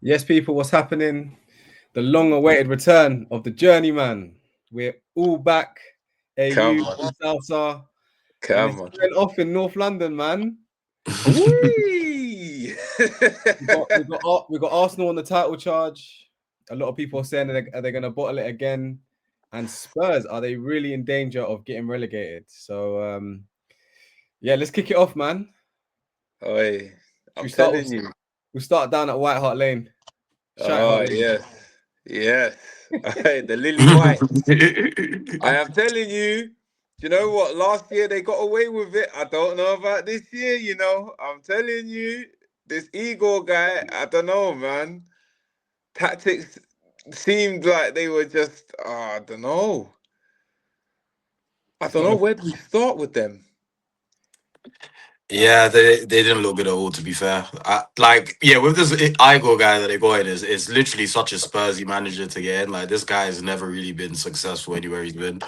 Yes, people, what's happening? The long-awaited return of the journeyman. We're all back. Come AU on, from Salsa, and come it's on. going off in North London, man. Whee! We got Arsenal on the title charge. A lot of people are saying, are they going to bottle it again? And Spurs, are they really in danger of getting relegated? So, yeah, let's kick it off, man. Oi, Should I'm we start telling with? you. We'll start down at White Hart Lane. Shite Oh, Hart Lane. yes. Yes. Oi, the Lily White. I am telling you, do you know what? Last year they got away with it. I don't know about this year, I'm telling you, this Igor guy, I don't know, man. Tactics seemed like they were just, I don't know. I It's don't not know. looking. Where do we start with them? Yeah, they didn't look good at all. To be fair, with this Igor guy that they got in, is literally such a Spursy manager to get in. Like this guy has never really been successful anywhere he's been,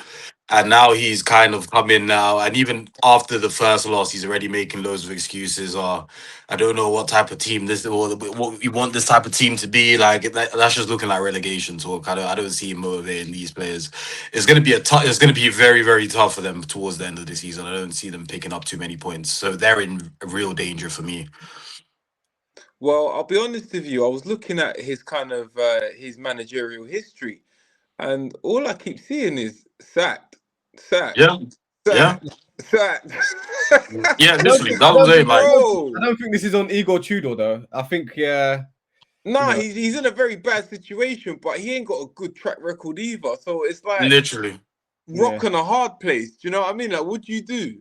and now he's kind of come in now. And even after the first loss, he's already making loads of excuses. Or I don't know what type of team this or what we want this type of team to be. Like that's just looking like relegation talk. I don't see him motivating these players. It's gonna be it's gonna be very very tough for them towards the end of the season. I don't see them picking up too many points, so they're in real danger for me. Well, I'll be honest with you. I was looking at his kind of his managerial history, and all I keep seeing is sacked, sacked, Yeah, yeah, sacked, sacked. yeah. I don't Literally, think. that I was don't it. think. I Like don't think. I Bro, don't think this is on Igor Tudor though. I think, yeah, you nah, know, he's in a very bad situation, but he ain't got a good track record either. So it's like literally. rock yeah. on a hard place. Do you know what I mean? Like, what do you do?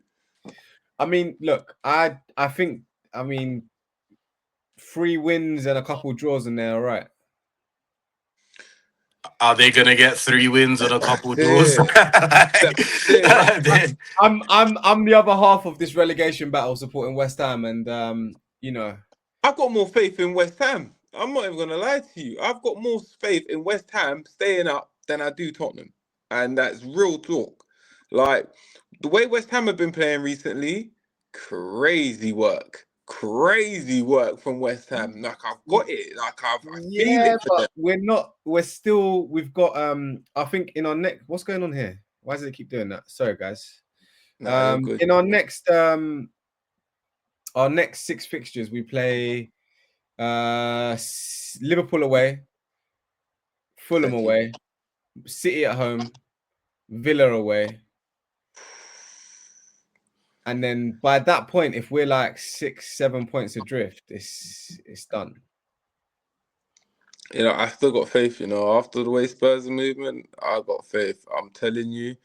I mean, look, I think, I mean, 3 wins and a couple draws in there, all right. Are they gonna get 3 wins and a couple That's draws? it. That's it. I'm the other half of this relegation battle supporting West Ham, and you know, I've got more faith in West Ham. I'm not even gonna lie to you. I've got more faith in West Ham staying up than I do Tottenham, and that's real talk. Like the way West Ham have been playing recently, crazy work from West Ham. Like I've got it. I feel yeah, it for but them. we're not. We're still. We've got. I think in our next. What's going on here? Why does it keep doing that? Sorry, guys. Nah, you're good. In our next 6 fixtures, we play Liverpool away, Fulham Thank you. away, City at home, Villa away, and then by that point, if we're like 6, 7 points adrift, it's done. I still got faith. After the way Spurs are moving, I got faith. I'm telling you.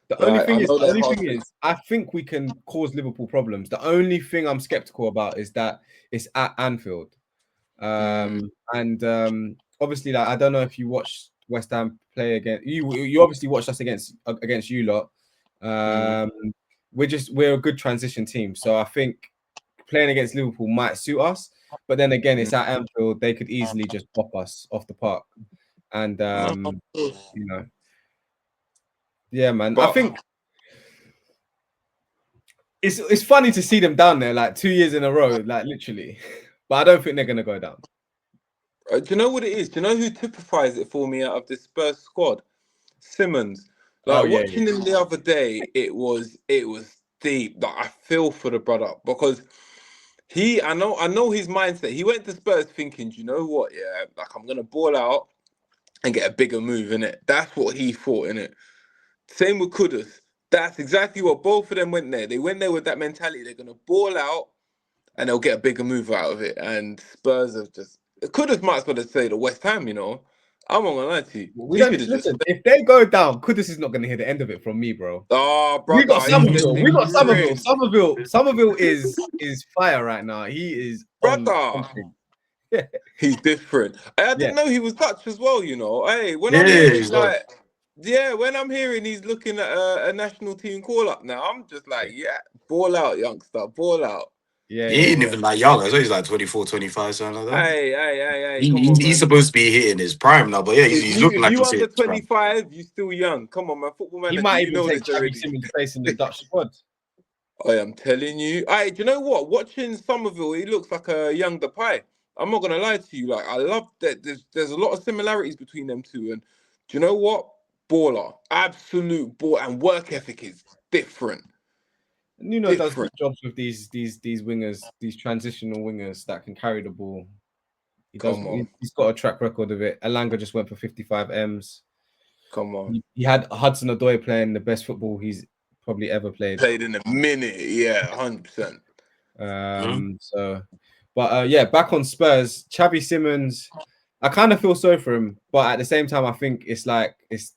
Like I know The they're only hard thing to. is, I think we can cause Liverpool problems. The only thing I'm skeptical about is that it's at Anfield, Mm, and obviously, like I don't know if you watched West Ham play against you. You obviously watched us against you lot. mm, Um, we're a good transition team, so I think playing against Liverpool might suit us. But then again, mm. it's at Anfield; they could easily just pop us off the park, and No, of course. you know, yeah, man. I But think it's funny to see them down there like 2 years in a row, like literally. But I don't think they're gonna go down. do you know what it is? Do you know who typifies it for me out of this Spurs squad? Simmons. Oh Like yeah, watching him the other day, it was deep. Like I feel for the brother because I know his mindset. He went to Spurs thinking, do you know what? Yeah, like I'm gonna ball out and get a bigger move in it. That's what he thought in it. Same with Kudus. That's exactly what both of them went there. They went there with that mentality. They're gonna ball out and they'll get a bigger move out of it. And Spurs have just Kudus might as well have stayed at West Ham. I'm not gonna lie to you. we He don't should have just listen. If they go down, Kudus is not gonna hear the end of it from me, bro. Oh, We got brother, he's Somerville. We got Somerville. different. Somerville is fire right now. He is on Brother, something. he's different. I Yeah. didn't know he was Dutch as well. Hey, when I'm Yeah, hearing he's not. when I'm hearing he's looking at a national team call up now, I'm just like, yeah, ball out, youngster, ball out. Yeah, He yeah, ain't yeah. even that young. I thought he's like 24, 25, something like that. Hey, He, come he's, on, he's man. supposed to be hitting his prime now, but yeah, If he's you looking if like you he's under hitting his prime. 25, you still young. Come on, man. Football He manager, might you even know take this Xavi already. Simmons' place in the Dutch squad. I am telling you. Hey, do you know what? Watching Somerville, he looks like a young Depay. I'm not gonna lie to you. Like, I love that. There's a lot of similarities between them two. And do you know what? Baller, absolute ball, and work ethic is different. Nuno does good Different. jobs with these wingers, these transitional wingers that can carry the ball. He does. Come on, He's got a track record of it. Alanga just went for 55 M's. come on. He had Hudson-Odoi playing the best football he's probably ever played. Played in a minute. Yeah, 100%. So, but yeah, back on Spurs, Xavi Simons. I kind of feel sorry for him, but at the same time, I think it's like it's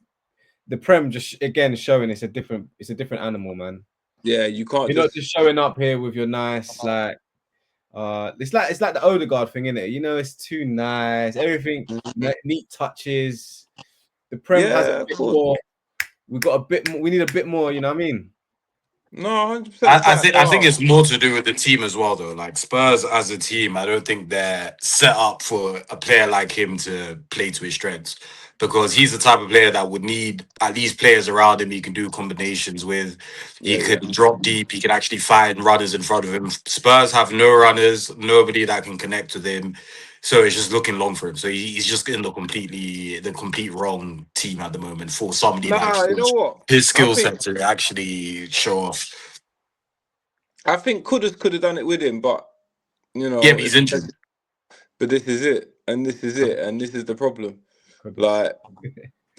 the Prem just again showing it's a different animal, man. Yeah, you can't You're not just showing up here with your nice like it's like the Odegaard thing, isn't it? You know, it's too nice, everything neat touches. The Prem has a Yeah, of bit course. more. We got a bit more. We need a bit more. You know what I mean? No, 100%. I think it's more to do with the team as well, though. Like Spurs as a team, I don't think they're set up for a player like him to play to his strengths, because he's the type of player that would need at least players around him he can do combinations with. He Yeah, could drop deep. He can actually find runners in front of him. Spurs have no runners, nobody that can connect with him. So it's just looking long for him. So he's just in the complete wrong team at the moment for somebody like Nah, you know what? his I skill think set to actually show off. could have done it with him, but you Yeah, know, but he's injured. but this is it, and this is it, and this is the problem. Like,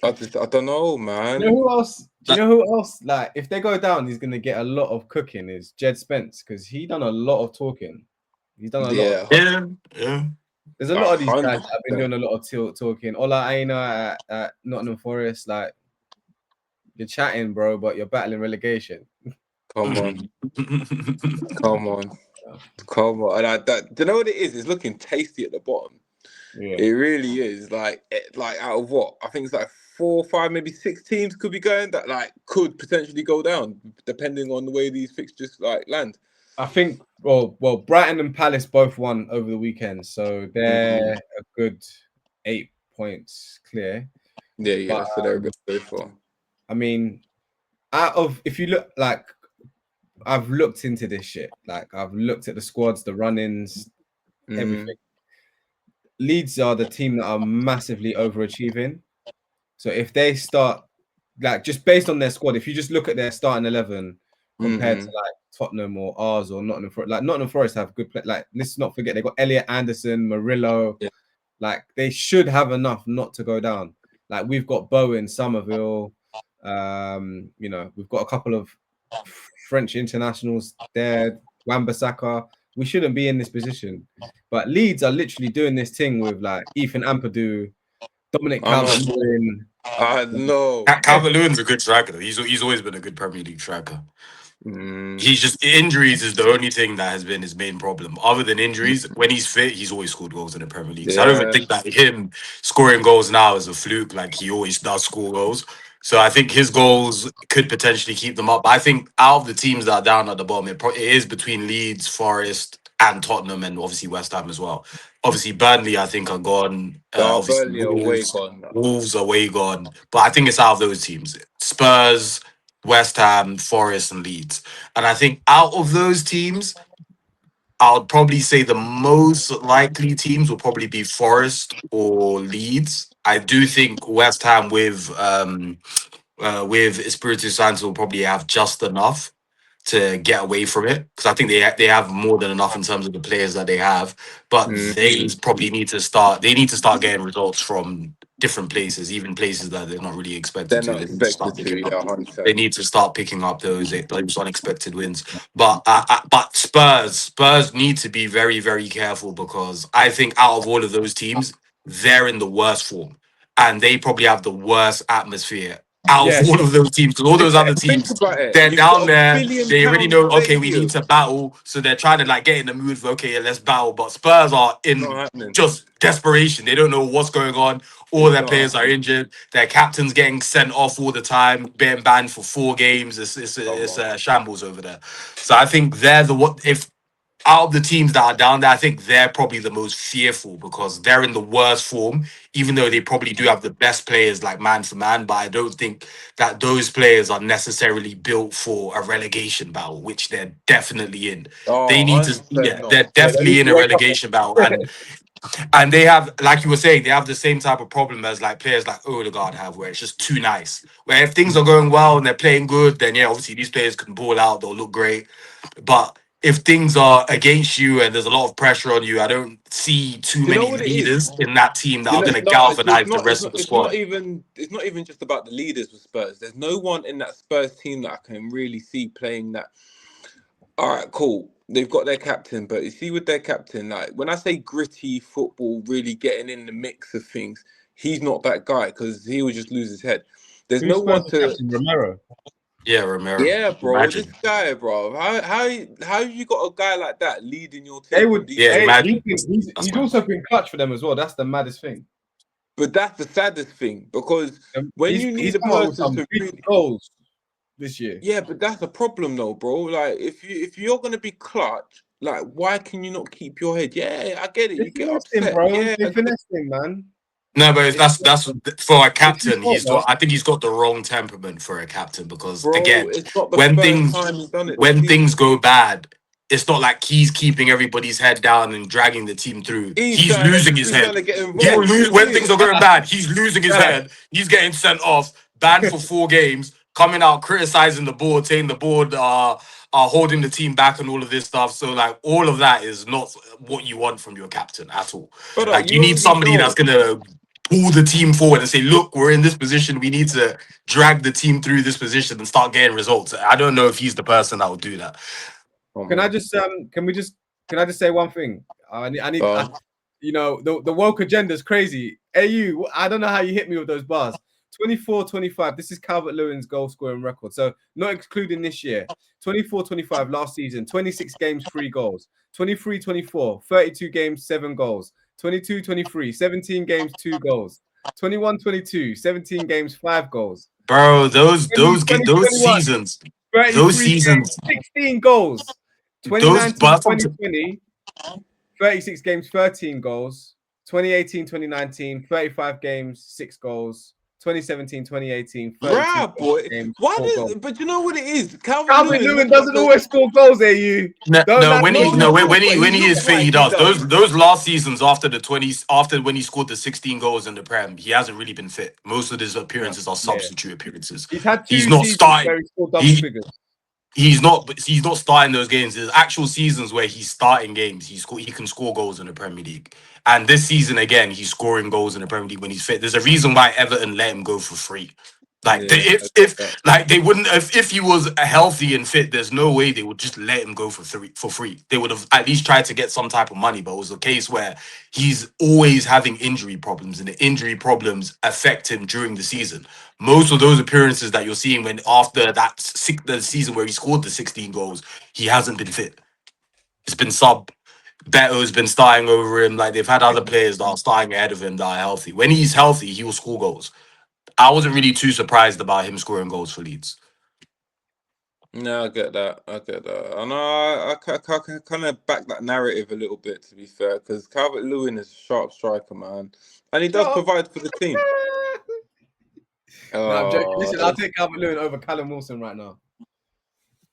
I don't know, man. You know who else? Do you know who else? Like, if they go down, he's gonna get a lot of cooking. Is Jed Spence, because he done a lot of talking. He's done a lot. Yeah, Yeah. There's a lot of these guys that have been 100%. doing a lot of talking. Ola Aina at Nottingham Forest, like you're chatting, bro, but you're battling relegation. Come on, come on, come on. And do you know what it is? It's looking tasty at the bottom. Yeah. It really is. Like, out of what I think it's like 4, 5, maybe 6 teams could be going that like could potentially go down depending on the way these fixtures like land. I think well, Brighton and Palace both won over the weekend, so they're a good 8 points clear. Yeah. But, So they're a bit safer. I mean, if you look like I've looked into this shit, like I've looked at the squads, the run-ins, everything. Leeds are the team that are massively overachieving. So if they start like just based on their squad, if you just look at their starting 11 compared to like Tottenham or ours or Nottingham Forest, like Nottingham Forest have good play. Like let's not forget they got Elliot Anderson, Murillo. Yeah. Like they should have enough not to go down. Like we've got Bowen, Somerville. You know, we've got a couple of French internationals there, Wan-Bissaka. We shouldn't be in this position. But Leeds are literally doing this thing with like Ethan Ampadu, Dominic Calvert-Lewin. I know. Calvert-Lewin's a good striker, though. He's always been a good Premier League striker. He's just injuries is the only thing that has been his main problem. Other than injuries, when he's fit, he's always scored goals in the Premier League. So I don't even think that him scoring goals now is a fluke. Like he always does score goals. So I think his goals could potentially keep them up. I think out of the teams that are down at the bottom, it is between Leeds, Forest, and Tottenham, and obviously West Ham as well. Obviously Burnley, I think, are gone. Obviously Burnley are way gone. Wolves are way gone. But I think it's out of those teams. Spurs, West Ham, Forest, and Leeds. And I think out of those teams, I would probably say the most likely teams will probably be Forest or Leeds. I do think West Ham with Espiritu Santo will probably have just enough to get away from it, because I think they have more than enough in terms of the players that they have, but they probably need to start getting results from different places, even places that they're not really expected They're to. not expected to. Yeah, 100%. They need to start picking up those unexpected wins. But Spurs need to be very, very careful, because I think out of all of those teams, they're in the worst form, and they probably have the worst atmosphere out of all of those teams, because all those other Think teams, about it. they're You've down got a there. £1 billion They already know, okay, we stadium. need to battle. So they're trying to like get in the mood for, okay, yeah, let's battle. But Spurs are in just desperation. They don't know what's going on. All their players are injured. Their captain's getting sent off all the time, being banned for 4 games. It's a shambles over there. So I think they're if out of the teams that are down there, I think they're probably the most fearful, because they're in the worst form, even though they probably do have the best players like man for man. But I don't think that those players are necessarily built for a relegation battle, which they're definitely in. They need to, they're definitely in a relegation battle. And And they have, like you were saying, they have the same type of problem as like players like Odegaard have, where it's just too nice. Where if things are going well and they're playing good, then yeah, obviously these players can ball out, they'll look great. But if things are against you and there's a lot of pressure on you, I don't see too You know many what it is? leaders in that team that You are know, going to no, it's galvanize the not. It's rest of not. the squad. It's not even just about the leaders with Spurs. There's no one in that Spurs team that I can really see playing that. All right, cool. They've got their captain, but you see, with their captain, like when I say gritty football, really getting in the mix of things, he's not that guy because he will just lose his head. There's Who's no Spurs one to. captain? Romero. Yeah, Romero. Yeah, bro, this Imagine. guy, bro. How you got a guy like that leading your They team? would. Yeah, imagine. That's He's mad. also been clutch for them as well. That's the maddest thing. But that's the saddest thing because when you He's need a come up with person some to big really, goals this year. yeah, but that's a problem though, bro. Like if you're gonna be clutch, like why can you not keep your head? Yeah, I get it. They You get finessed him, upset. bro. Yeah, They finessed him, man. No, but it's that's for a It's his captain. fault, He's got. though. I think he's got the wrong temperament for a captain because bro. again, It's not the when first things time he's done it this when season. things go bad, it's not like he's keeping everybody's head down and dragging the team through. He's losing his He's trying head. to get involved. When things are going bad, he's losing his Yeah. head. He's getting sent off, banned for 4 games, coming out criticizing the board, saying the board are holding the team back and all of this stuff. So like all of that is not what you want from your captain at all. Brother, Like you you need already somebody know. that's gonna pull the team forward and say, look, we're in this position. We need to drag the team through this position and start getting results. I don't know if he's the person that will do that. Come Can I on. just can I just say one thing? Uh, You know, the woke agenda is crazy. AU, I don't know how you hit me with those bars. 24-25. This is Calvert-Lewin's goal scoring record. So not excluding this year. 24-25 last season, 26 games, 3 goals. 23-24, 32 games, 7 goals. 22-23, 17 games, 2 goals. 21-22, 17 games, 5 goals. Bro, 20, those 2021, seasons, those 33 games, seasons, 16 goals. those 2019, but 2020, 36 games, 13 goals. 2018, 2019, 35 games, 6 goals. 2017, 2018, 32 right, boy. games, Why 4 does? goals. But you know what it is? Calvin Calvert-Lewin Lewin looks like doesn't a. always score goals, AU. no, Don't no, like when No, he he no don't. does. But when he he is looks fit, he like he does. does. Those last seasons after the 20s, after when he scored the 16 goals in the Prem, he hasn't really been fit. Most of his No. appearances are Yeah. substitute appearances. He's had He's 2 not seasons starting. where he scored double He figures. he's not starting those games. There's actual seasons where he's starting games. He can score goals in the Premier League. And this season again, he's scoring goals in the Premier League when he's fit. There's a reason why Everton let him go for free. Like Yeah, I get that. if like they wouldn't if he was healthy and fit, there's no way they would just let him go for free. They would have at least tried to get some type of money, but it was a case where he's always having injury problems, and the injury problems affect him during the season. Most of those appearances that you're seeing when after the season where he scored the 16 goals, he hasn't been fit. It's been sub. Beto's been starting over him. Like they've had other players that are starting ahead of him that are healthy. When he's healthy, he will score goals. I wasn't really too surprised about him scoring goals for Leeds. No, I get that. I get that. And I kind of back that narrative a little bit, to be fair, because Calvert-Lewin is a sharp striker, man, and he does Shut up. provide for the team. No, I'm joking. Listen, I'll Oh, take Calvin Lewin over Callum Wilson right now.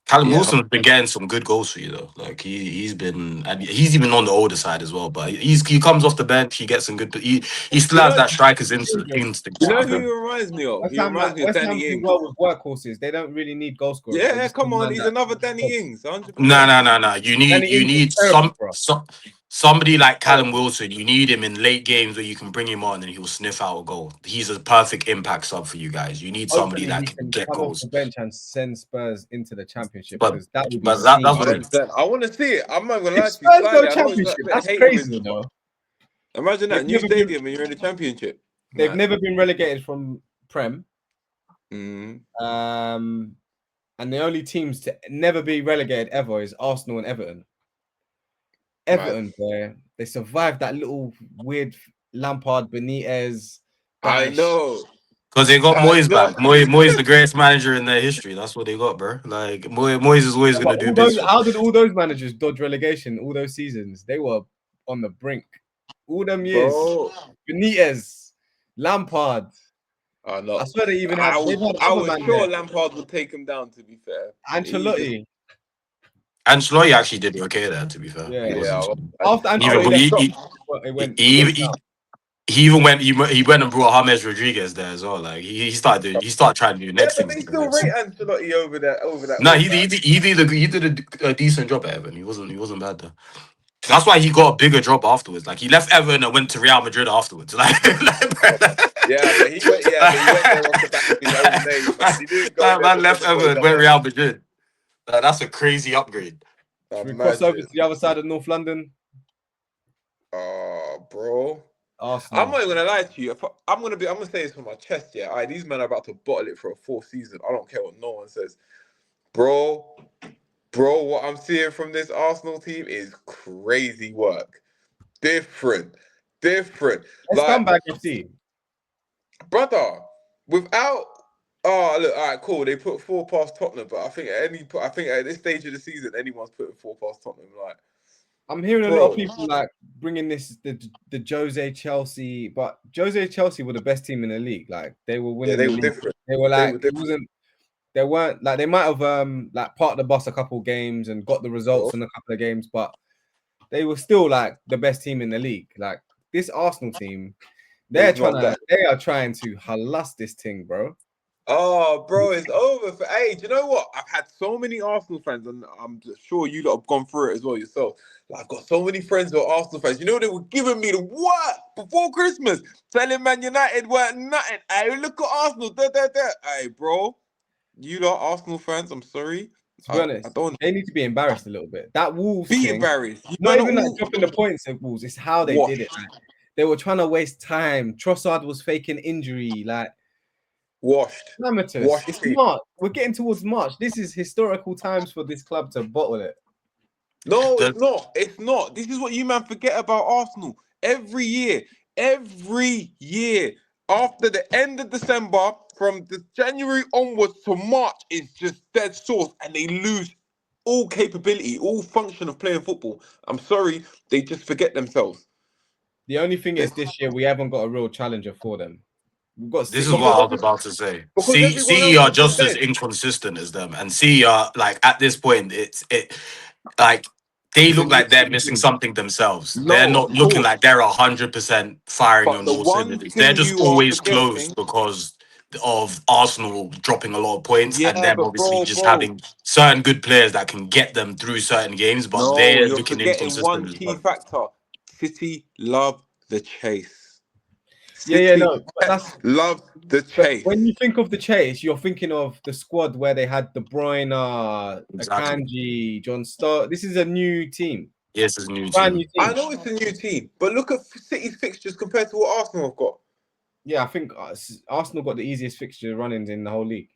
Callum yeah. Wilson's been getting some good goals for you though. Like he's been and he's even on the older side as well. But he comes off the bench. He gets some good. He still You has know, that striker's instinct you know about who him. he reminds me of? He reminds me of West Danny Ham do Ings. well with workhorses. They don't really need goal scorers. They Yeah, just need come a on, man he's that. another Danny Ings, 100%. No. Danny You Ings is need terrible, bro. somebody like Callum Terrible. Wilson. You need him in late games where you can bring him on and he will sniff out a goal. He's a perfect impact sub for you guys. You need somebody Hopefully, that he can can get come off the goals. bench and send Spurs into the championship But because that would be but that's seen. what it is. 100%. I want to see it. I'm not gonna If lie to you, Spurs go slightly. I know it's like a championship, bit of that's crazy, you haterism, but know. imagine They've that new never been, stadium and you're in the championship. they've Like, never been relegated from Prem. mm, And the only teams to never be relegated ever is Arsenal and Everton. mad. Everton, where they survived that little weird Lampard Benitez. I know. Because they got I Moyes know. back. Moyes is the greatest manager in their history. That's what they got, bro. Like Moyes is always But gonna do business. how did all those managers dodge relegation? All those seasons, they were on the brink. All them years, Bro, Benitez, Lampard. I know. I swear they've had I other was man sure there. Lampard would take him down, to be fair. Easy. Ancelotti, Ancelotti actually did okay there, to be fair. He yeah. wasn't. Yeah, After I Even was Ancelotti left, he, shocked. it went. He, he, he even went. He went and brought James Rodriguez there as well. Like he started trying to do Yeah, next but things. they still rate Ancelotti over that. No, he did a decent job at Everton. He wasn't bad there. That's why he got a bigger job afterwards. Like he left Everton and went to Real Madrid afterwards. Yeah, but he went. Yeah, but he went there off the back of his own name, man. He didn't go there Man because left of what he Everton, done went at Real Madrid. That's a crazy upgrade. Should we cross over to Imagine. the other side of North London? Oh, bro. I'm Arsenal. not even gonna lie to you. I'm gonna say this from my chest. Yeah, all right, these men are about to bottle it for a fourth season. I don't care what no one says, bro. Bro, what I'm seeing from this Arsenal team is crazy work. Different. Let's Like, come back, FC. brother, without oh look, all right, cool. They put four past Tottenham, but I think at this stage of the season, anyone's putting four past Tottenham. Like, I'm hearing a lot of bro, people like bringing the Jose Chelsea, but Jose Chelsea were the best team in the league. Like they were yeah, winning they the were league. different. They were They were like it different. wasn't. They weren't like they might have like parked the bus a couple games and got the results in a couple of games, but they were still like the best team in the league. Like this Arsenal team, It's not that. they are trying to harass this thing, bro. Oh, bro, it's over for age. You know what? I've had so many Arsenal fans, and I'm sure you lot have gone through it as well yourself. Like, I've got so many friends who are Arsenal fans. You know, they were giving me the what before Christmas, telling Man United weren't nothing. Hey, look at Arsenal. Da, da, da. Hey, bro, you lot Arsenal fans, I'm sorry. To be I honest, don't they need to be embarrassed a little bit. That Wolves be thing, embarrassed. You not man are even like all dropping the points at Wolves, it's how they did it. washed. Like, they were trying to waste time. Trossard was faking injury. Like Washed. calamitous. Washed It's team. March. We're getting towards March. This is historical times for this club to bottle it. No, it's not. It's not. This is what you man forget about Arsenal. Every year, after the end of December, from the January onwards to March, is just dead sauce, and they lose all capability, all function of playing football. I'm sorry, they just forget themselves. The only thing is this year we haven't got a real challenger for them. We've got This is City. what Because I was about to say. because everyone CE else are is just just as dead. inconsistent as them, and CE are like at this point, like they It's a look new like they're missing season. something themselves. They're No, not of looking course. like they're 100% firing But on the all one cylinders. They're thing just you are always close forgetting, because of Arsenal dropping a lot of points, and yeah, them but obviously just bro, having certain good players that can get them through certain games, but no, they're you're looking forgetting inconsistent one as key well. factor. City love the chase. Yeah, City no, but that's love the but when chase. you think of the chase, you're thinking of the squad where they had De Bruyne, Exactly. Akanji, John Stark. This is a new team, Yes, it's a new brand new team. I team. know it's a new team, but look at City's fixtures compared to what Arsenal have got. Yeah, I think Arsenal got the easiest fixture run-ins in the whole league.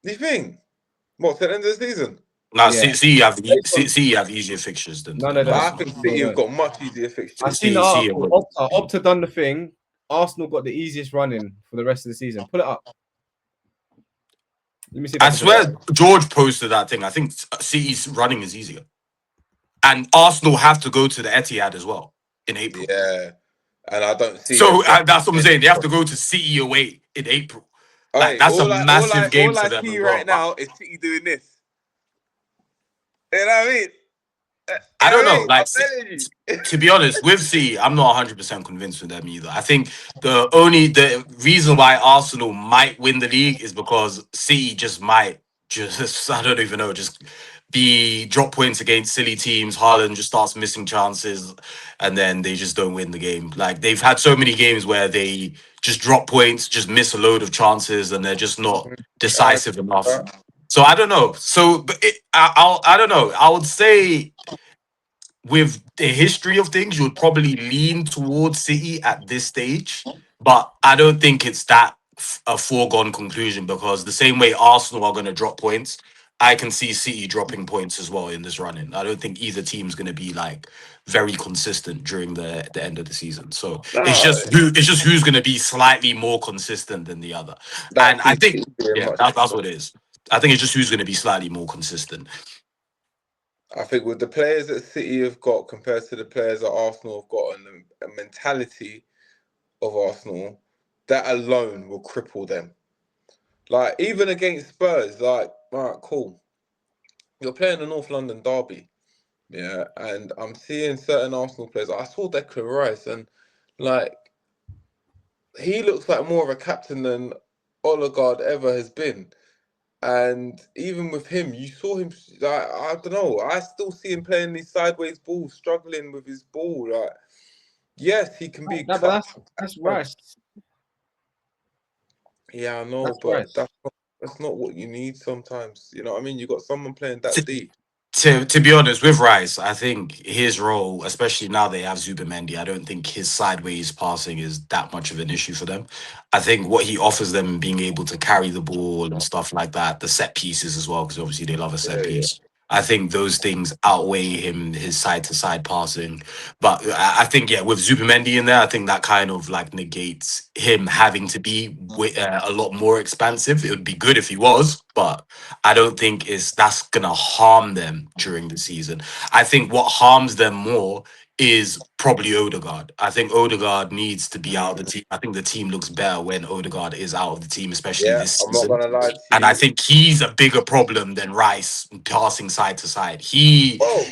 Do you think? What, to the end of the season? Now, Yeah, see, based on see, you have easier fixtures no, than they don't. I Arsenal. think No, they City have don't. got much easier I fixtures. seen the See, article. Opta done the thing. Arsenal got the easiest run-in for the rest of the season. Pull it up. Let me see if I I can put it up. swear George posted that thing. I think City's running is easier. And Arsenal have to go to the Etihad as well in April. Yeah. And I don't see them So getting that's what I'm any. saying. They have to go to City away in April. Like Hey, that's a massive game all for I them see as right well. But now is City doing this. You know what I mean? You know I don't what I know. mean? Like I'm telling you. to be honest, with City, I'm not 100% convinced with them either. I think the reason why Arsenal might win the league is because City just might just I don't even know just be drop points against silly teams. Haaland just starts missing chances, and then they just don't win the game. Like they've had so many games where they just drop points, just miss a load of chances, and they're just not I decisive enough. So I don't know. So but I don't know. I would say with the history of things, you would probably lean towards City at this stage, but I don't think it's that a foregone conclusion because the same way Arsenal are going to drop points, I can see City dropping points as well in this running. I don't think either team's going to be like very consistent during the end of the season. So no, it's just who's going to be slightly more consistent than the other, that and I sees think City doing yeah, much that's better. what it is. I think it's just who's going to be slightly more consistent. I think with the players that City have got compared to the players that Arsenal have got and the mentality of Arsenal, that alone will cripple them. Like, even against Spurs, like, all right, cool. You're playing the North London derby. Yeah, and I'm seeing certain Arsenal players. I saw Declan Rice, and like he looks like more of a captain than Odegaard ever has been. And even with him, you saw him. Like, I don't know. I still see him playing these sideways balls, struggling with his ball. Like, yes, he can be No, but cut. that's Rice. Yeah, I know, That's but Rice. that's not what you need sometimes. You know what I mean? You got someone playing that deep. To be honest, with Rice, I think his role, especially now they have Zubimendi, I don't think his sideways passing is that much of an issue for them. I think what he offers them, being able to carry the ball and stuff like that, the set pieces as well, because obviously they love a set Yeah, yeah. piece. I think those things outweigh his side to side passing. But I think, yeah, with Zubimendi in there, I think that kind of like negates him having to be a lot more expansive. It would be good if he was, but I don't think that's gonna harm them during the season. I think what harms them more is probably Odegaard. I think Odegaard needs to be out of the team. I think the team looks better when Odegaard is out of the team, especially Yeah, this I'm not season. gonna lie to And I you. think he's a bigger problem than Rice passing side to side. He Bro,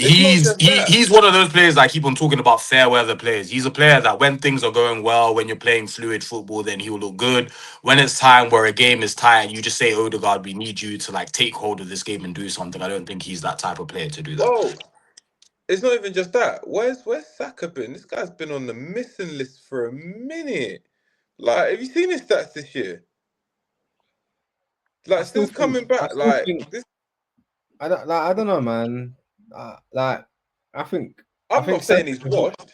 it's not he's just he, that. he's one of those players I keep on talking about, fair weather players. He's a player that when things are going well, when you're playing fluid football, then he will look good. When it's time where a game is tight, you just say, Odegaard, we need you to like take hold of this game and do something. I don't think he's that type of player to do that. Bro, it's not even just that. Where's Saka been? This guy's been on the missing list for a minute. Like, have you seen his stats this year? I Like, still since think. coming I back, still like think. this. I don't know, man. Like I think. I I'm think not saying Saka. he's washed.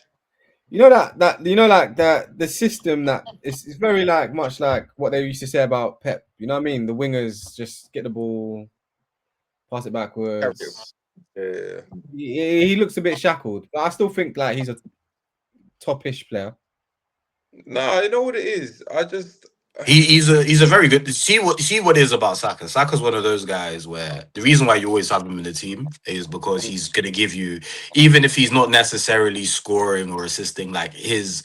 You know that you know like the system that it's very like much like what they used to say about Pep. You know what I mean? The wingers just get the ball, pass it Carry him. backwards. Yeah. He looks a bit shackled, but I still think like he's a top-ish player. Nah, you know what it is. I just He's a very good. See what it is about Saka. Saka's one of those guys where the reason why you always have him in the team is because he's gonna give you, even if he's not necessarily scoring or assisting, like his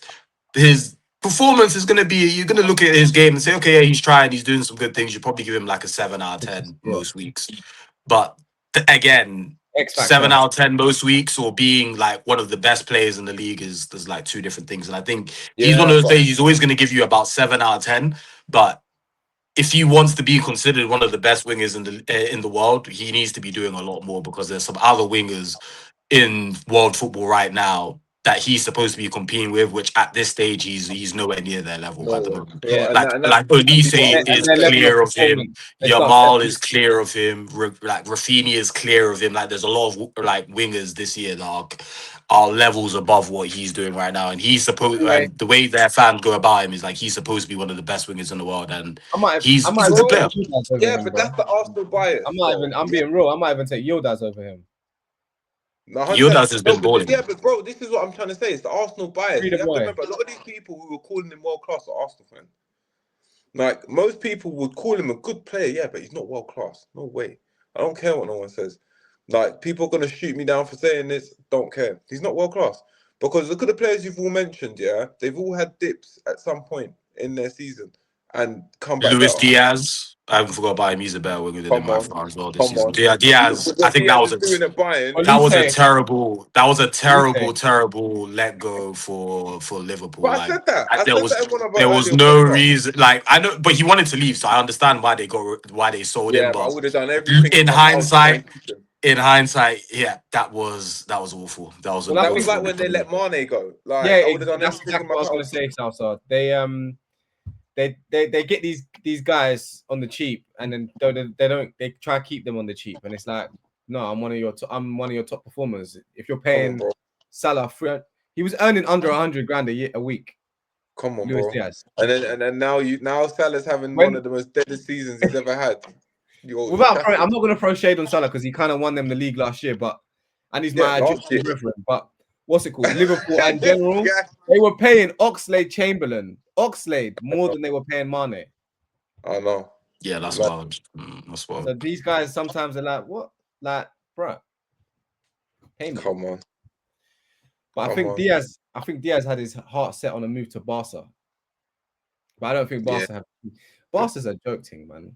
performance is gonna be. You're gonna look at his game and say, okay, yeah, he's trying, he's doing some good things. You probably give him like a 7 out of 10 Yeah, most weeks, but again. X Seven factor. out of ten most weeks, or being like one of the best players in the league is there's like two different things. And I think he's one yeah, of those but players. He's always going to give you about 7 out of 10, but if he wants to be considered one of the best wingers in the world, he needs to be doing a lot more because there's some other wingers in world football right now that he's supposed to be competing with, which at this stage he's nowhere near their level at the no, moment. Yeah, and Like and that's like Olise what I'm and trying is to their say. level of clear of him, performance, they start Yamal settling. is clear of him, like Rafinha is clear of him. Like there's a lot of like wingers this year that are levels above what he's doing right now, and he's supposed, Anyway, and the way their fans go about him is like he's supposed to be one of the best wingers in the world, and I he's might a even good Bro, take player. Yildiz over yeah, him, but bro. that's the Arsenal bias, though. I'm Yeah, being real. I might even take Yildiz over him. no, 100%. Yodas has No, been but balling. yeah, but bro, this is what I'm trying to say. It's the Arsenal Free bias. the You have to boy. remember, a lot of these people who were calling him world class are Arsenal fans. Like most people would call him a good player, yeah, but he's not world class. No way. I don't care what no one says. Like people are gonna shoot me down for saying this. Don't care. He's not world class because look at the players you've all mentioned. Yeah, they've all had dips at some point in their season and come back Luis better. Diaz, I haven't forgot about him. He's a better winger than him Come by on, far as well this come season. on. Look Diaz, at I what think Diaz is doing at Bayern. that was a Olise, terrible Olise. terrible let go for Liverpool. But I Like said that. I there said was that in one of there our was earlier no podcasts. reason. Like I know, but he wanted to leave, so I understand why they sold him. Yeah, but I But would have done everything in in my power to try and hindsight, keep him. yeah, that was awful. That was an Well, I That was think like awful. when they let Mane go. yeah, Like I would have done that's everything in exactly my what I was power gonna to keep say, him. Salsa. They get these guys on the cheap, and then they try to keep them on the cheap, and it's like, no, I'm one of your top performers. If you're Come on, paying bro. Salah free, he was earning under 100 grand a week. Come on, Luis bro. Diaz. And now Salah's having one When of the most deadest seasons he's ever had. You're I'm shattered. not gonna throw shade on Salah because he kind of won them the league last year, but and he's Yeah, my last Egyptian year. brethren. But what's it called? Liverpool and This general, guy. they were paying Oxlade more than they were paying Mane. I know. Yeah, that's Like, wild. That's wild. So these guys sometimes are like, what? Like, bro, pay me. come on. But Come on. I think Diaz had his heart set on a move to Barca. But I don't think Yeah. Barca's a joke thing, man.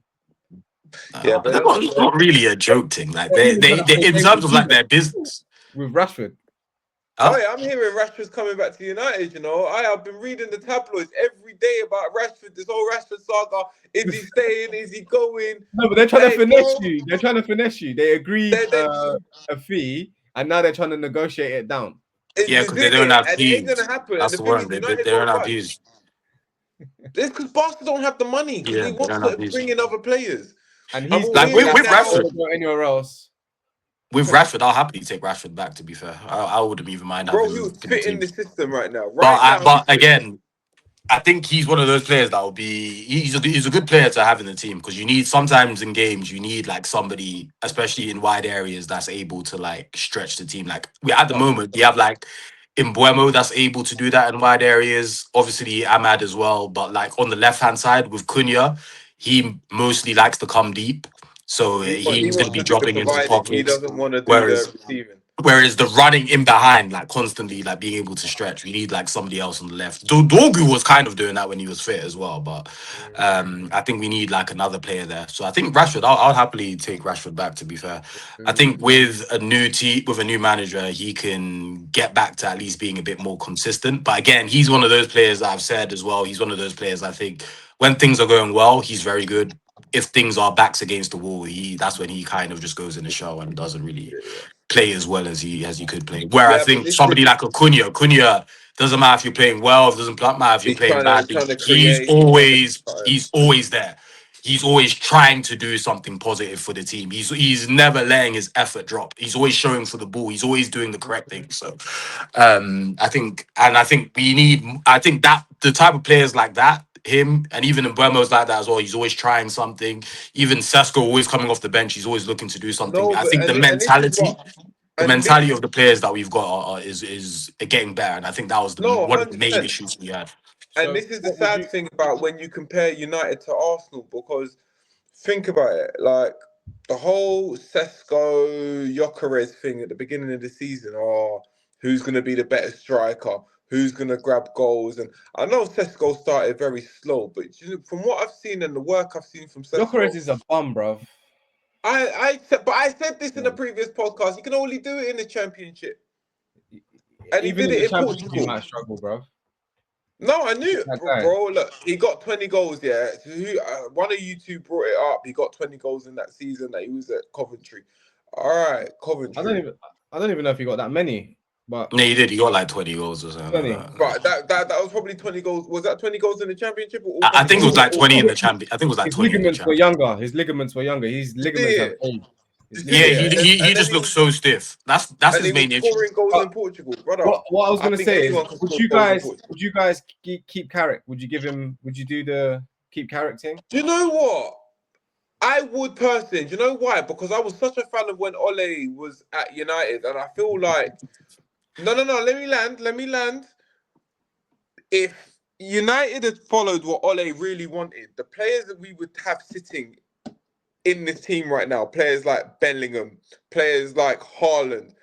Yeah, But that's not, it's not really a joke thing. Like They're even gonna they hold in terms of David like their Seaman business. with Rashford. Oh Huh? yeah, I'm hearing Rashford's coming back to United. You know, I've been reading the tabloids every day about Rashford. This whole Rashford saga. Is he staying? Is he going? No, but they're trying to Hey, finesse bro, you. They're trying to finesse you. They agreed they a fee, and now they're trying to negotiate it down. Yeah, this because is they don't it, have and it ain't gonna views. happen. And That's the the thing one. is, They United don't won't have budge. views. This because Barca don't have the money because Yeah, he they wants don't have to views. bring in other players. And And he's we're Like thinking hearing that with he doesn't now. Rashford. want to go anywhere else. With Rashford, I'll happily take Rashford back. To be fair, I wouldn't even mind Bro, having he him would in the fit in team. the system right now. But Right now, he but fits. again, I think he's one of those players that will be. He's a good player to have in the team because you need sometimes in games you need like somebody, especially in wide areas, that's able to like stretch the team. Like we at the moment we have like Mbuemo that's able to do that in wide areas. Obviously Ahmad as well, but like on the left hand side with Cunha, he mostly likes to come deep, so He he's going to wants be to do the dropping into providing. He pockets. doesn't want to do Whereas the receiving. Whereas the running in behind, like constantly, like being able to stretch, we need like somebody else on the left. Dorgu was kind of doing that when he was fit as well, but I think we need like another player there. So I think Rashford, I'll happily take Rashford back. To be fair, I think with a new team, with a new manager, he can get back to at least being a bit more consistent. But again, he's one of those players that I've said as well. He's one of those players I think when things are going well, he's very good. If things are backs against the wall, that's when he kind of just goes in the show and doesn't really play as well as he could play. Where I Yeah, but think this somebody like Cunha doesn't matter if you're playing well, it doesn't matter if you're he's playing badly. trying to create. He's trying to make time. He's always there. He's always trying to do something positive for the team. He's never letting his effort drop. He's always showing for the ball. He's always doing the correct thing. So I think we need I think that the type of players like that, him and even Mbuemo's like that as well. He's always trying something. Even Sesko always coming off the bench, he's always looking to do something. No, I but think and this is what the and this mentality of the players that we've got is getting better, and I think that was no one of the main 100%. issues we had. And So this is the what would sad you? thing about when you compare United to Arsenal because think about it, like the whole Sesko Gyökeres thing at the beginning of the season, or who's going to be the better striker, who's going to grab goals, and I know Sesko started very slow, but from what I've seen and the work I've seen from Gyökeres Sesko, is a bum, bruv. I said this in a previous podcast. You can only do it in the Championship, and he Even did in the it in championship, he Portugal. might struggle, bruv. No, I knew That it, guy. bro. Look, he got 20 goals. Yeah, one of you two brought it up. He got 20 goals in that season that he was at Coventry. All right, I don't Coventry. even. I don't even know if he got that many, but No, he did. He got like 20 goals or something 20. like that. But that was probably 20 goals. Was that 20 goals in the Championship or all I think it was competitions? like His 20 in the champion. I think it was like his 20 in the ligaments were champion. younger. His ligaments were younger. His You see ligaments have it. aged. His You see Yeah, ligaments. it. he And then just looks so stiff. That's and his he was main issue. scoring goals But in Portugal, brother. what I was I gonna think say is, anyone can score goals in Portugal. would you guys keep Carrick? Would you give him? Would you do the keep Carrick thing? Do you know what? I would personally. Do you know why? Because I was such a fan of when Ole was at United, and I feel like no. Let me land. Let me land. If United had followed what Ole really wanted, the players that we would have sitting in this team right now, players like Bellingham, players like Haaland,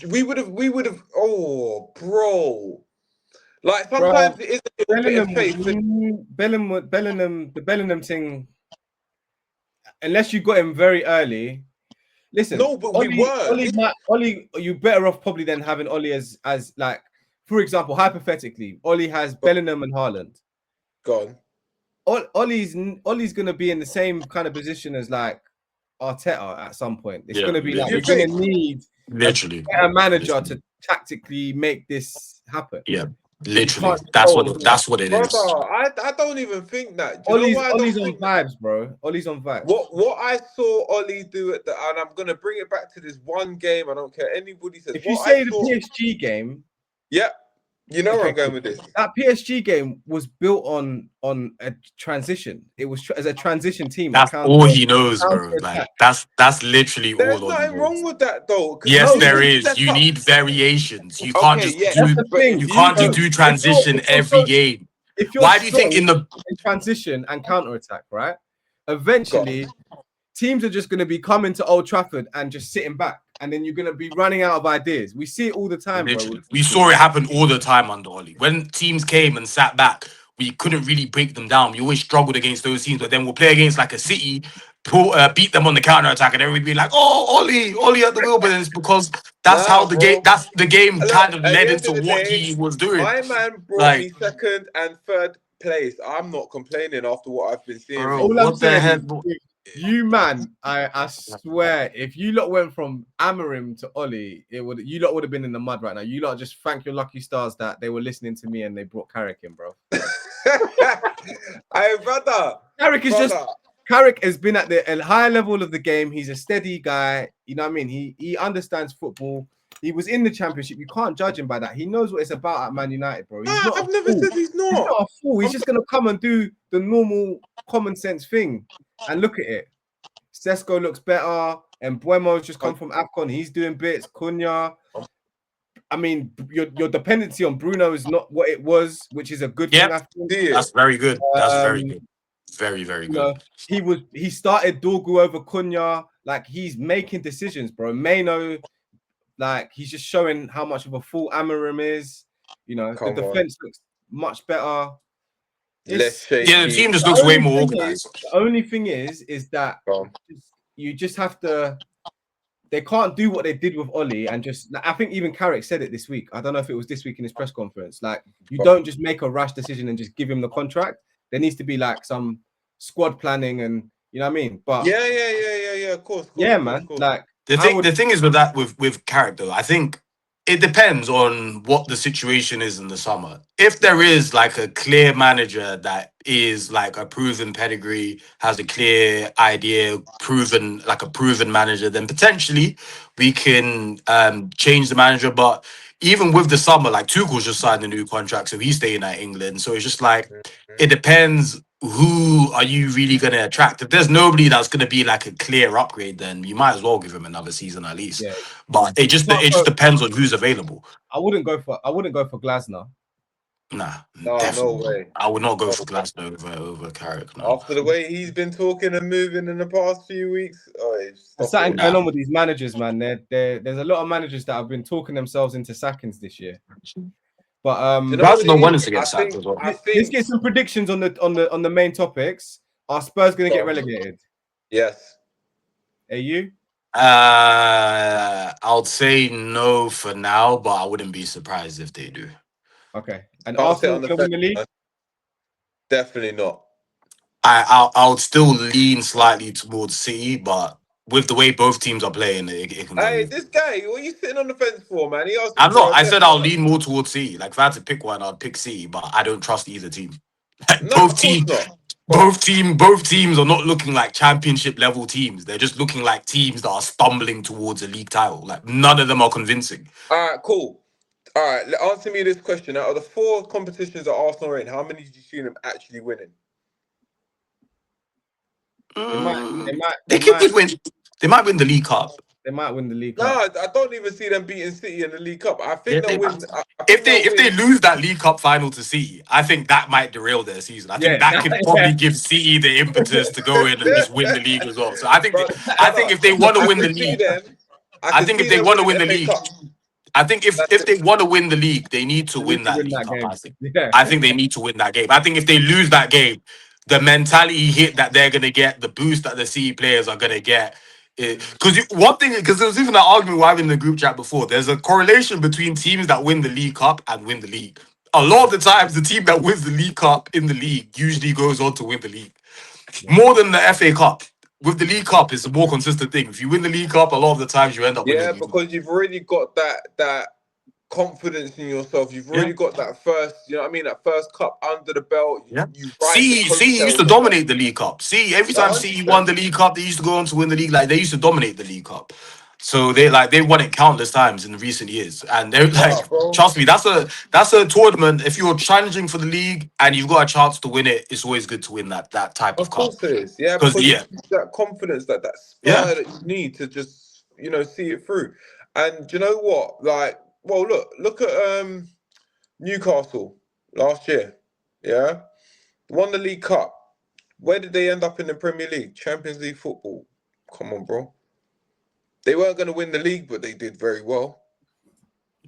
we would have. Oh, bro! Like Bro, sometimes it is a little bit of faith. The Bellingham thing. Unless you got him very early. Listen, No, but we were. Ollie, you better off probably than having Ollie as like, for example, hypothetically, Ollie has Bellingham and Haaland. Gone. Ollie's gonna be in the same kind of position as like Arteta at some point. It's Yeah, gonna be like You you're gonna think? need a literally. better manager Literally. to tactically make this happen. Yeah, You can't literally. control. That's what it Brother, is. I don't even think that. Do you know why I Ollie's don't on think that? vibes, bro. Ollie's on vibes. What I saw Ollie do at the, and I'm gonna bring it back to this one game. I don't care anybody says. If you What I say the saw, PSG game, yeah, you know where okay, I'm going cool. with this. That PSG game was built on a transition. It was as a transition team, That's all he knows, bro. counter Like attack. that's literally There's all he nothing wrong knows. with that though, because Yes, No, he there can is. set You up. need variations. Okay, yes, that's the but if thing. You you can't So just can, do transition every game. if you're Why do you think strong in the in transition and counter attack, right? go Eventually, teams are just going to be coming to Old Trafford and just sitting back, and then you're going to be running out of ideas. We see it all the time, bro. literally we saw it happen all the time under Oli. When teams came and sat back, we couldn't really break them down. We always struggled against those teams, but then we'll play against like a City, beat them on the counter attack, and everybody be like, "Oh, Oli at the wheel." But it's because Nah, bro. that's the game Look, kind of at the led end into of the what day, he was doing. my man brought Like, me second and third place. I'm not complaining after what I've been seeing bro, All I'm what the saying heck? is, you man, I swear, if you lot went from Amarim to Ollie, you lot would have been in the mud right now. You lot just thank your lucky stars that they were listening to me and they brought Carrick in, bro. Hey, brother. Carrick has been at the higher level of the game. He's a steady guy. You know what I mean? He understands football. He was in the championship. You can't judge him by that. He knows what it's about at Man United, bro. He's not. I've never said he's He's not. not a fool. He's just gonna come and do the normal common sense thing. And look at it. Sesko looks better, and Buemo's just come from AFCON. He's doing bits. Cunha. I mean, your dependency on Bruno is not what it was, which is a good thing. I think. That's very good. That's very Um, good. Very, very You good. know, he started Dorgu over Cunha. Like, he's making decisions, bro. Mano, like, he's just showing how much of a fool Amarim is. You know, the defense looks much better. Less shaky. Yeah, the team just looks way more organized. The only thing is that you just have to. They can't do what they did with Ollie and just. I think even Carrick said it this week. I don't know if it was this week in his press conference. Like, you don't just make a rash decision and just give him the contract. There needs to be like some squad planning, and you know what I mean. But yeah. Of course. Man. Like, the thing is with that with Carrick though, I think it depends on what the situation is in the summer. If there is like a clear manager that is like a proven pedigree, has a clear idea, proven manager, then potentially we can change the manager. But even with the summer, like Tuchel's just signed a new contract, so he's staying at England. So it's just like it depends. Who are you really going to attract? If there's nobody that's going to be like a clear upgrade, then you might as well give him another season at least. Yeah. But it just depends on who's available. I wouldn't go for Glasner. Nah, No definitely. way. I would not go for Glasgow over Carrick. No. After the way he's been talking and moving in the past few weeks, there's something going on with these managers, man. There's a lot of managers that have been talking themselves into sackings this year. But Glasgow wanted to get sacked as well. Let's get some predictions on the main topics. Are Spurs going to get relegated? Yes. Are you? I would say no for now, but I wouldn't be surprised if they do. Okay. And Arsenal going to win the league? Definitely not. I would still lean slightly towards City, but with the way both teams are playing, it can go. Hey, this guy, what are you sitting on the fence for, man? I'm not. I said I'll lean more towards City. Like, if I had to pick one, I'd pick City, but I don't trust either team. Both teams are not looking like championship level teams. They're just looking like teams that are stumbling towards a league title. Like, none of them are convincing. All right, cool. All right, answer me this question. Out of the 4 competitions that Arsenal are in, how many did you see them actually winning? They might win the League Cup. They might win the League Cup. No, I don't even see them beating City in the League Cup. I think they'll win. If they lose that League Cup final to City, I think that might derail their season. I think that could probably give City the impetus to go in and just win the league as well. So I think if they want to win the league, I think if they want to win the league, I think if they want to win the league, they need to win that League Cup. I think they need to win that game. I think if they lose that game, the mentality hit that they're gonna get, the boost that the City players are gonna get. Because there was even an argument we were having in the group chat before. There's a correlation between teams that win the League Cup and win the league. A lot of the times, the team that wins the League Cup in the league usually goes on to win the league. More than the FA Cup. With the League Cup, it's a more consistent thing. If you win the League Cup, a lot of the times you end up winning. Yeah, because you've already got that confidence in yourself. You've already got that first, you know what I mean, that first cup under the belt. See, used to dominate the League Cup. See, every time City won the League Cup, they used to go on to win the league. Like, they used to dominate the League Cup. So they won it countless times in recent years. And they're like, trust me, that's a tournament. If you're challenging for the league and you've got a chance to win it, it's always good to win that type of cup. Of course it is. Yeah, because that confidence, that spur that you need to just, see it through. And you know what? Like, well, look at Newcastle last year. Yeah, won the League Cup. Where did they end up in the Premier League? Champions League football. Come on, bro. They weren't going to win the league, but they did very well.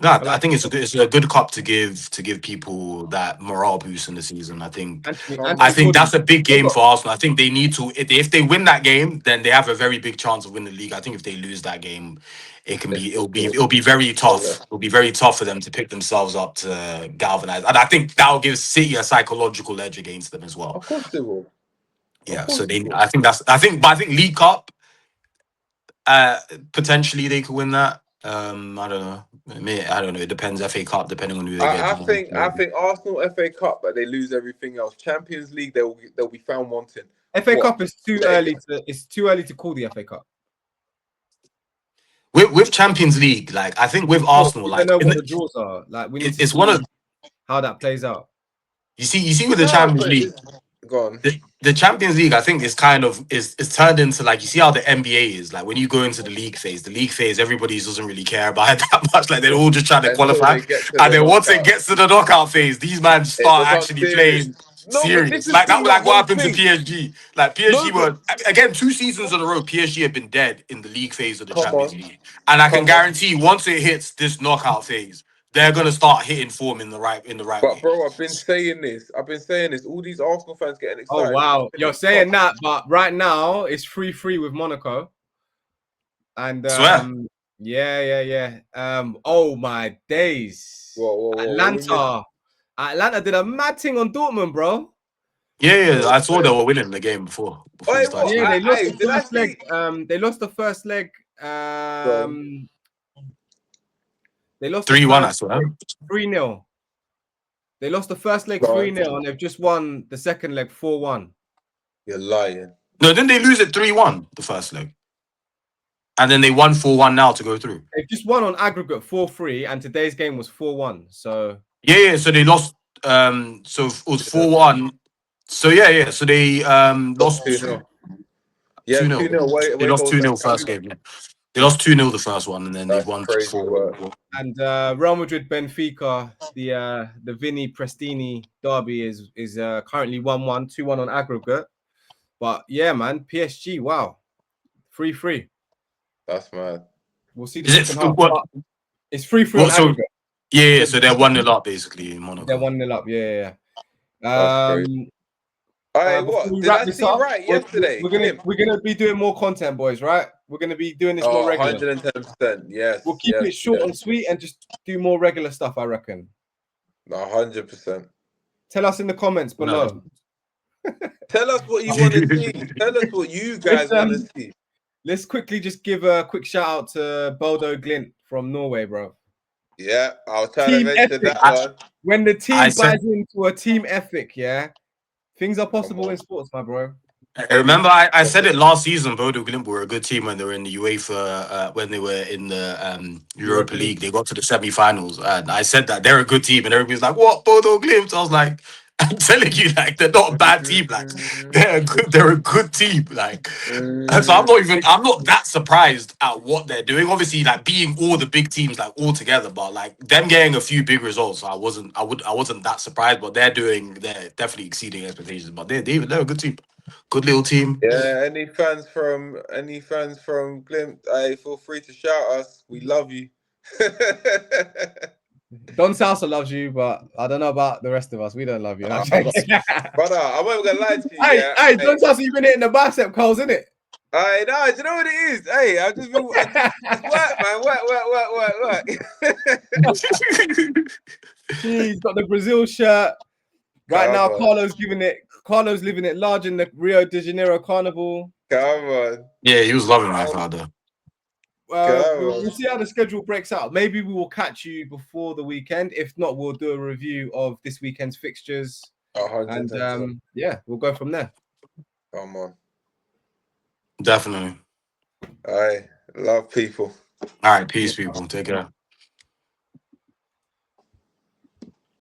No, I like think it's a good cup to give people that morale boost in the season. I think Anthony Gordon. that's a big They game got for Arsenal. I think they need to if they win that game, then they have a very big chance of winning the league. I think if they lose that game, It's it'll be very tough. It'll be very tough for them to pick themselves up to galvanize. And I think that'll give City a psychological edge against them as well. Of course they will. Of Yeah. So course they they will. but I think League Cup, potentially they could win that. I don't know. I don't know. It depends. FA Cup, depending on who they get. I think Arsenal FA Cup, but they lose everything else. Champions League, they'll be found wanting. FA What? Cup is too early to. It's too early to call the FA Cup. With Champions League, like I think with Arsenal, We don't like know what the draws are. Like we need to it's one see of how that plays out. you see with the No, Champions but League. go on. The Champions League, I think, is kind of is turned into like you see how the NBA is like when you go into the league phase, everybody doesn't really care about it that much. Like they're all just trying to Until qualify, they get to and the then once it knockout, gets to the knockout phase, these man it start becomes actually serious. playing No, but this serious. is the Like that, thing, though. like what No, happened to think. PSG. Like No, PSG but were again 2 seasons in a row. PSG have been dead in the league phase of the come Champions on, League, and I can come on. guarantee once it hits this knockout phase, they're gonna start hitting form in the right But way. bro, I've been saying this. I've been saying this. All these Arsenal fans getting Oh excited. wow, you're saying that, but right now it's 3-3 with Monaco, and Swear. yeah. Oh my days, Whoa, we missed. Atlanta did a mad thing on Dortmund, bro. Yeah, I saw they Wait, were winning the game before we started. what? Yeah, they lost the Did I first leg. see? They lost the first leg. Go on. They lost the 3-1, I first swear. leg 3-0. They lost the first leg Go on. 3-0, and they've just won the second leg 4-1. You're lying. No, didn't they lose it 3-1 the first leg? And then they won 4-1 now to go through. They've just won on aggregate 4-3, and today's game was 4-1. So Yeah, so they lost so it was 4-1. So yeah. So they Lost lost 2-0. Yeah, 2-0. 2-0. They Away lost goals 2-0 against first Atlanta. game, yeah. They lost 2-0 the first one, and then they've That's won crazy 4. work. and Real Madrid Benfica, the Vinny Prestini derby is currently 1-1, 2-1 on aggregate. But yeah, man, PSG, wow, 3-3. That's mad. We'll see the Is second it half. what? But it's 3-3 on What? So aggregate. yeah. So So they're 1-0 up basically in they're Monaco. 1-0 up. Yeah. That's crazy. Hey, Before what we did wrap I this see up, right yesterday? Glimp. we're gonna be doing more content, boys. Right? We're gonna be doing this more Oh, regular. 110%. Yes. We'll keep it short and sweet and just do more regular stuff. I reckon. 100%. Tell us in the comments below. No. Tell us what you want to see. Tell us what you guys want to see. Let's quickly just give a quick shout out to Bodo Glint from Norway, bro. Yeah, I was trying Team to mention ethic. that one. When the team said, buys into a team ethic, yeah, things are possible in sports, my bro. I remember I said it last season. Bodo Glimt were a good team when they were in the UEFA, when they were in the Europa League. They got to the semi-finals, and I said that they're a good team, and everybody's like, "What, Bodo Glimt?" I was like, "I'm telling you, like they're not a bad team. Like they're a good team. Like so I'm not that surprised at what they're doing. Obviously, like being all the big teams like all together, but like them getting a few big results, I wasn't that surprised. But they're definitely exceeding expectations. But they're a good team, good little team. Yeah, any fans from Glimt, hey, feel free to shout us. We love you. Don Salsa loves you, but I don't know about the rest of us. We don't love you. Brother, I'm not gonna lie to you. Hey, Don Salsa, you've been hitting the bicep curls, isn't it? I know. Do you know what it is? Hey, it's work, man. Work. He's got the Brazil shirt. Right Come now, on. Carlos living it large in the Rio de Janeiro Carnival. Come on. Yeah, he was loving my father. We'll see how the schedule breaks out. Maybe we will catch you before the weekend. If not, we'll do a review of this weekend's fixtures. 110%. And yeah, we'll go from there. Come on. Definitely. All right. Love people. All right, peace, people. Take care.